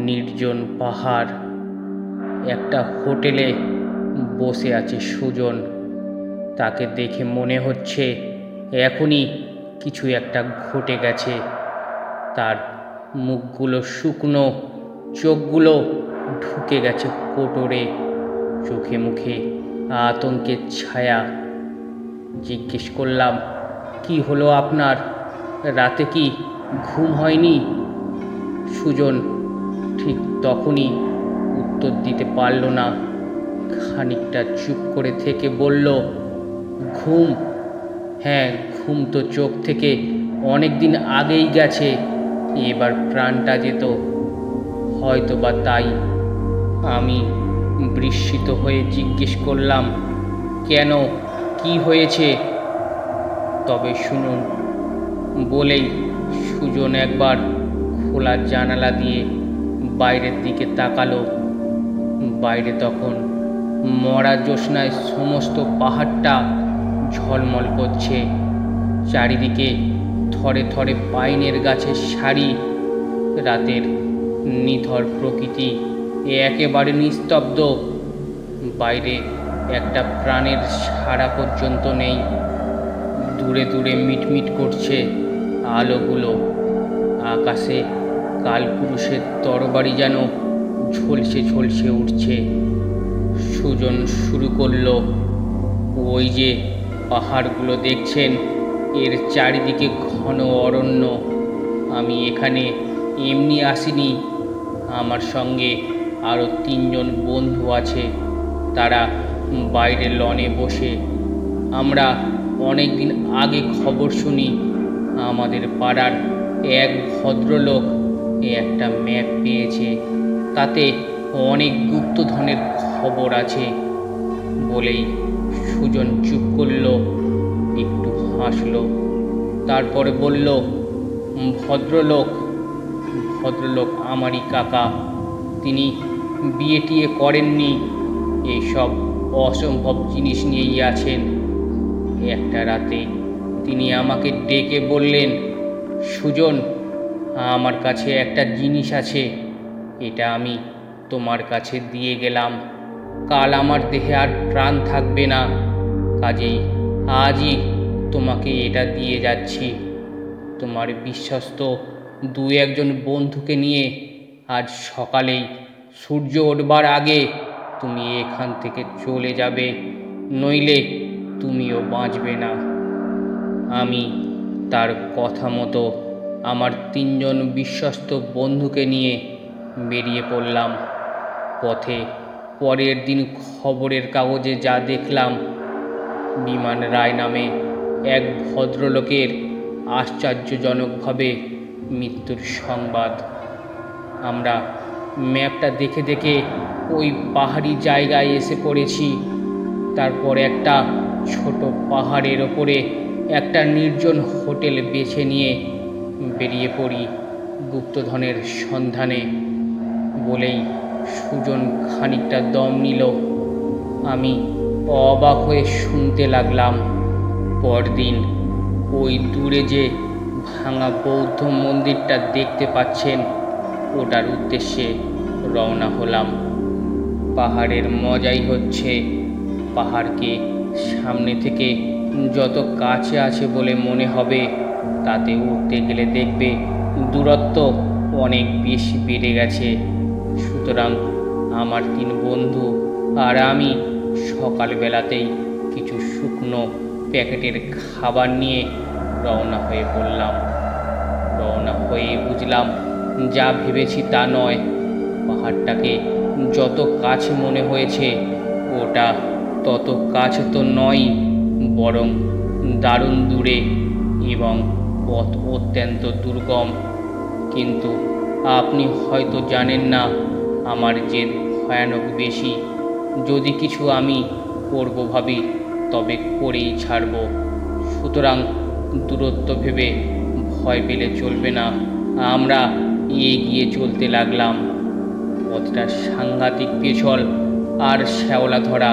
নির্জন পাহাড়। একটা হোটেলে বসে আছে সুজন। তাকে দেখে মনে হচ্ছে এখনই কিছু একটা ঘটে গেছে। তার মুখগুলো শুকনো, চোখগুলো ঢুকে গেছে কোটরে, চোখে মুখে আতঙ্কের ছায়া। জিজ্ঞেস করলাম, কি হলো আপনার? রাতে কি ঘুম হয়নি? সুজন ঠিক তখনই উত্তর দিতে পারল না। খানিকটা চুপ করে থেকে বলল, ঘুম? হ্যাঁ, ঘুম তো চোখ থেকে অনেক দিন আগেই গেছে। এবার প্রাণটা যেত হয়তো বা তাই। আমি বিস্মিত হয়ে জিজ্ঞেস করলাম, কেন, কি হয়েছে? তবে শুনুন বলেই সুজন একবার খোলা জানালা দিয়ে বাইরের দিকে তাকালো। বাইরে তখন মরা জ্যোৎস্নায় সমস্ত পাহাড়টা ঝলমল করছে। চারিদিকে থরে থরে পাইনের গাছের সারি। রাতের নিথর প্রকৃতি একেবারে নিস্তব্ধ। বাইরে একটা প্রাণের সাড়া পর্যন্ত নেই। দূরে দূরে মিটমিট করছে আলোগুলো। আকাশে কালপুরুষের তরবারি যেন ঝলসে ঝলসে উঠছে। সুজন শুরু করলো, ওই যে পাহাড়গুলো দেখছেন, এর চারিদিকে ঘন অরণ্য। আমি এখানে এমনি আসিনি। আমার সঙ্গে আরও 3 জন বন্ধু আছে। তারা বাইরে লনে বসে। আমরা অনেক দিন আগে খবর শুনি আমাদের পাড়ার এক ভদ্রলোক একটা ম্যাপ পেয়েছে। তাতে অনেক গুপ্তধনের খবর আছে। বলেই সুজন চুপ করল, একটু হাসলো, তারপরে বলল, ভদ্রলোক আমারই কাকা। তিনি বিয়ে টিয়ে করেননি, এইসব অসম্ভব জিনিস নিয়েই আছেন। একটা রাতে তিনি আমাকে ডেকে বললেন, সুজন, আমার কাছে একটা জিনিস আছে, এটা আমি তোমার কাছে দিয়ে গেলাম। কাল আমার দেহে আর প্রাণ থাকবে না, কাজেই আজই তোমাকে এটা দিয়ে যাচ্ছি। তোমার বিশ্বস্ত 2-1 জন বন্ধুকে নিয়ে আজ সকালেই সূর্য ওঠবার আগে তুমি এখান থেকে চলে যাবে, নইলে তুমিও বাঁচবে না। আমি তার কথা মতো আমার 3 জন বিশ্বস্ত বন্ধুকে নিয়ে বেরিয়ে পড়লাম। পথে পরের দিন খবরের কাগজে যা দেখলাম, বিমান রায় নামে এক ভদ্রলোকের আশ্চর্যজনকভাবে মৃত্যুর সংবাদ। আমরা ম্যাপটা দেখে দেখে ওই পাহাড়ি জায়গায় এসে পড়েছি। তারপর একটা ছোট পাহাড়ের ওপরে একটা নির্জন হোটেল বেছে নিয়ে বেরিয়ে পড়ি গুপ্তধনের সন্ধানে। বলেই সুজন খানিকটা দম নিল। আমি অবাক হয়ে শুনতে লাগলাম। পরদিন ওই দূরে যে ভাঙা বৌদ্ধ মন্দিরটা দেখতে পাচ্ছেন, ওটার উদ্দেশ্যে রওনা হলাম। পাহাড়ের মজাই হচ্ছে পাহাড়কে সামনে থেকে যত কাছে আছে বলে মনে হবে, তাতে উঠতে গেলে দেখবে দূরত্ব অনেক বেশি বেড়ে গেছে। সুতরাং আমার 3 বন্ধু আর আমি সকালবেলাতেই কিছু শুকনো প্যাকেটের খাবার নিয়ে রওনা হয়ে পড়লাম। রওনা হয়ে বুঝলাম, যা ভেবেছি তা নয়। পাহাড়টাকে যত কাছে মনে হয়েছে, ওটা তত কাছে তো নয়, বরং দারুণ দূরে এবং পথ অত্যন্ত দুর্গম। কিন্তু আপনি হয়তো জানেন না, আমার জেদ ভয়ানক বেশি। যদি কিছু আমি করব ভাবি, তবে করেই ছাড়ব। সুতরাং দূরত্ব ভেবে ভয় পেলে চলবে না। আমরা এগিয়ে চলতে লাগলাম। পথটা সাংঘাতিক পেছল আর শ্যাওলা ধরা।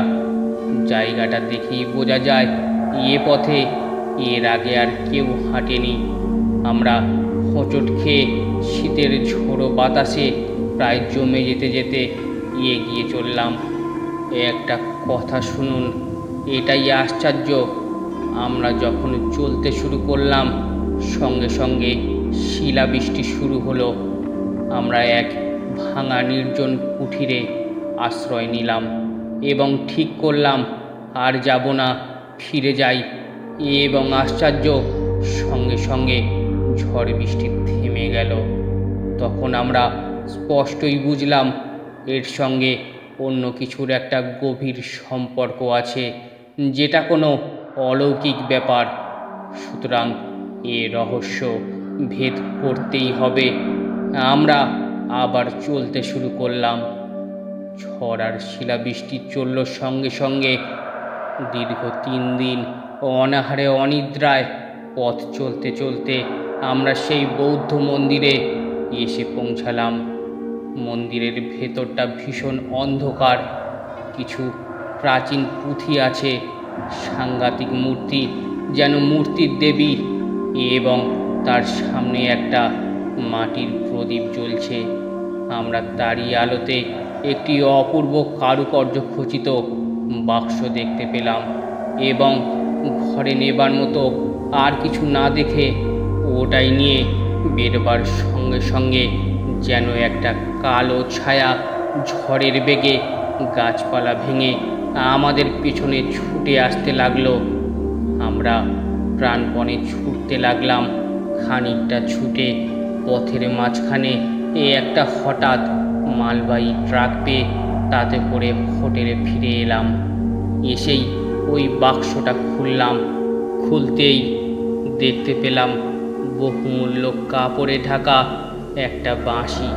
জায়গাটা দেখেই বোঝা যায় এ পথে এর আগে আর কেউ হাঁটেনি। আমরা হোঁচট খেয়ে শীতের ঝোড়ো বাতাসে প্রায় জমে যেতে যেতে এগিয়ে চললাম। একটা কথা শুনুন, এটাই আশ্চর্য, আমরা যখন চলতে শুরু করলাম সঙ্গে সঙ্গে শিলাবৃষ্টি শুরু হলো। আমরা এক ভাঙা নির্জন কুঠিরে আশ্রয় নিলাম এবং ঠিক করলাম আর যাব না, ফিরে যাই। এবং আশ্চর্য, সঙ্গে সঙ্গে ঝড় বৃষ্টি থেমে গেল। তখন আমরা স্পষ্টই বুঝলাম এর সঙ্গে অন্য কিছুর একটা গভীর সম্পর্ক আছে, যেটা কোনো অলৌকিক ব্যাপার। সুতরাং এ রহস্য ভেদ করতেই হবে। আমরা আবার চলতে শুরু করলাম। ঝড় আর শিলাবৃষ্টি চলল সঙ্গে সঙ্গে। দীর্ঘ 3 দিন অনাহারে অনিদ্রায় পথ চলতে চলতে আমরা সেই বৌদ্ধ মন্দিরে এসে পৌঁছালাম। মন্দিরের ভেতরটা ভীষণ অন্ধকার। কিছু প্রাচীন পুঁথি আছে, সাংঘাতিক মূর্তি, যেন মূর্তির দেবী, এবং তার সামনে একটা মাটির প্রদীপ জ্বলছে। আমরা তারই আলোতে একটি অপূর্ব কারুকার্য খচিত বাক্স দেখতে পেলাম এবং ঘরে নেবার মতো আর কিছু না দেখে ওটাই নিয়ে বেরবার সঙ্গে সঙ্গে যেন একটা কালো ছায়া ঝড়ের বেগে গাছপালা ভেঙে আমাদের পেছনে ছুটে আসতে লাগলো। আমরা প্রাণপণে ছুটতে লাগলাম। খানিকটা ছুটে পথের মাঝখানে একটা হঠাৎ মালবাহী ট্রাক পেয়ে তাতে করে হোটেলে ফিরে এলাম। এসেই ওই বাক্সটা খুললাম। খুলতেই দেখতে পেলাম বহুমূল্য কাপড়ে ঢাকা একটা বাঁশি।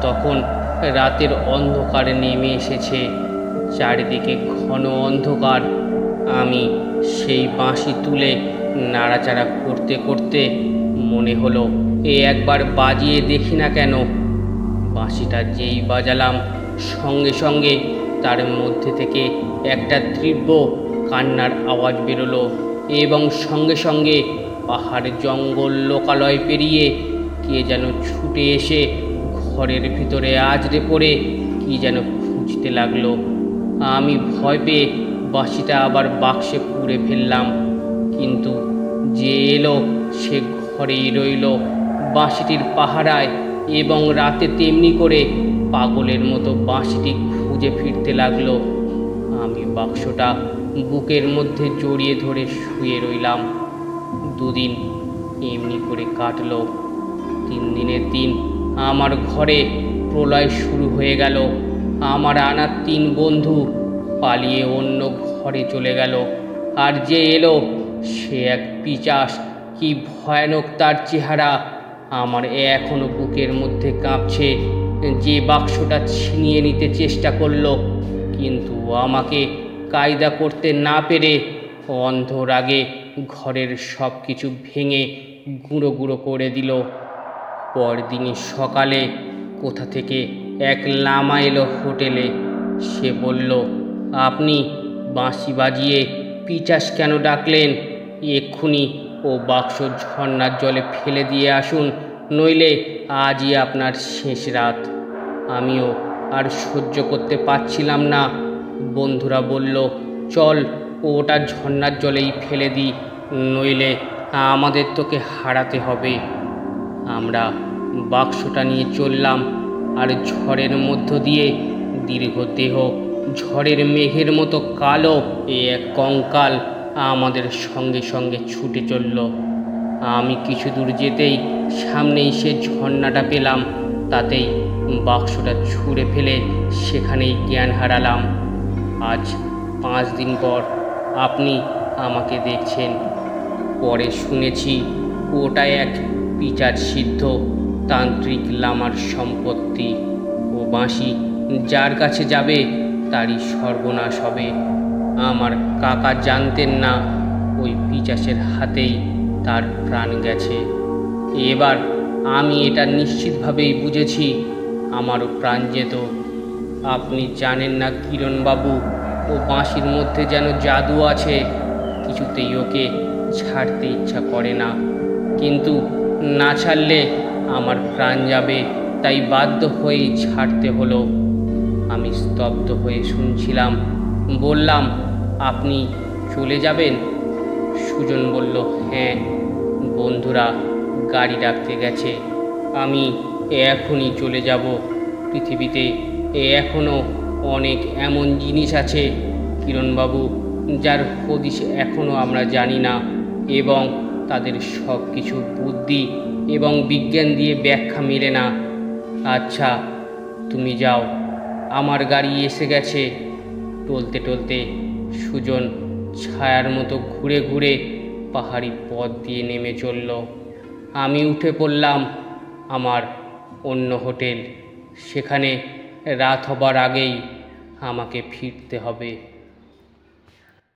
তখন রাতের অন্ধকার নেমে এসেছে, চারিদিকে ঘন অন্ধকার। আমি সেই বাঁশি তুলে নাড়াচাড়া করতে করতে মনে হলো একবার বাজিয়ে দেখি না কেন। বাঁশিটা যেই বাজালাম সঙ্গে সঙ্গে তার মধ্যে থেকে একটা তীব্র কান্নার আওয়াজ বেরোলো এবং সঙ্গে সঙ্গে পাহাড় জঙ্গল লোকালয় পেরিয়ে কে যেন ছুটে এসে ঘরের ভিতরে আজড়ে পড়ে কি যেন খুঁজতে লাগলো। আমি ভয় পেয়ে বাঁশিটা আবার বাক্সে পুরে ফেললাম, কিন্তু যে এলো সে ঘরেই রইল বাঁশিটির পাহারায় এবং রাতে তেমনি করে পাগলের মতো বাঁশিটি খুঁজে ফিরতে লাগলো। আমি বাক্সটা বুকের মধ্যে জড়িয়ে ধরে শুয়ে রইলাম। 2 দিন এমনি করে কাটলো। 3 দিনের দিন আমার ঘরে প্রলয় শুরু হয়ে গেল। আমার আনা 3 বন্ধু পালিয়ে অন্য ঘরে চলে গেল। আর যে এলো সে এক পিশাচ। কি ভয়ানক তার চেহারা! আমার এখনো বুকের মধ্যে কাঁপছে। যে বাক্সটা ছিনিয়ে নিতে চেষ্টা করলো, কিন্তু আমাকে কায়দা করতে না পেরে অন্ধ রাগে ঘরের সব কিছু ভেঙে গুঁড়ো গুঁড়ো করে দিল। পরদিনই সকালে কোথা থেকে এক লামা এলো হোটেলে। সে বলল, আপনি বাঁশি বাজিয়ে পিশাচ কেন ডাকলেন? এক্ষুনি ও বাক্স ঝর্ণার জলে ফেলে দিয়ে আসুন, নইলে আজই আপনার শেষ রাত। আমিও আর সহ্য করতে পারছিলাম না। বন্ধুরা বলল, চল ওটা ঝর্ণার জলেই ফেলে দিই, নইলে আমাদের তোকে হারাতে হবে। আমরা বাক্সটা নিয়ে চললাম, আর ঝড়ের মধ্য দিয়ে দীর্ঘ দেহ ঝড়ের মেঘের মতো কালো এক কঙ্কাল আমাদের সঙ্গে সঙ্গে ছুটে চলল। আমি কিছু দূর যেতেই সামনেই সে ঝর্ণাটা পেলাম। তাতেই বাক্সটা ছুঁড়ে ফেলে সেখানেই জ্ঞান হারালাম। আজ 5 দিন পর আপনি আমাকে দেখছেন। পরে শুনেছি ওটা এক পিশাচ সিদ্ধ তান্ত্রিক লামার সম্পত্তি। ও বাঁশি যার কাছে যাবে তারই সর্বনাশ হবে। আমার কাকা জানতেন না ওই পিশাচের হাতেই তার প্রাণ গেছে। এবার আমি এটা নিশ্চিতভাবেই বুঝেছি, আমারও প্রাণ যেত। আপনি জানেন না কিরণবাবু, ও বাঁশির মধ্যে যেন জাদু আছে। কিছুতেই ওকে ছাড়তে ইচ্ছা করে না, কিন্তু না ছাড়লে আমার প্রাণ যাবে। তাই বাধ্য হয়েই ছাড়তে হলো। আমি স্তব্ধ হয়ে শুনছিলাম। বললাম, আপনি চলে যাবেন? সুজন বলল, হ্যাঁ, বন্ধুরা গাড়ি ডাকতে গেছে, আমি এখনই চলে যাব। পৃথিবীতে এখনও অনেক এমন জিনিস আছে কিরণবাবু, যার হদিশ এখনও আমরা জানি না, এবং তাদের সব কিছু বুদ্ধি এবং বিজ্ঞান দিয়ে ব্যাখ্যা মেলে না। আচ্ছা, তুমি যাও, আমার গাড়ি এসে গেছে। টলতে টলতে সুজন ছায়ার মতো ঘুরে ঘুরে পাহাড়ি পথ দিয়ে নেমে চলল। আমি উঠে পড়লাম আমার অন্য হোটেল। সেখানে রাত হবার আগেই আমাকে ফিরতে হবে।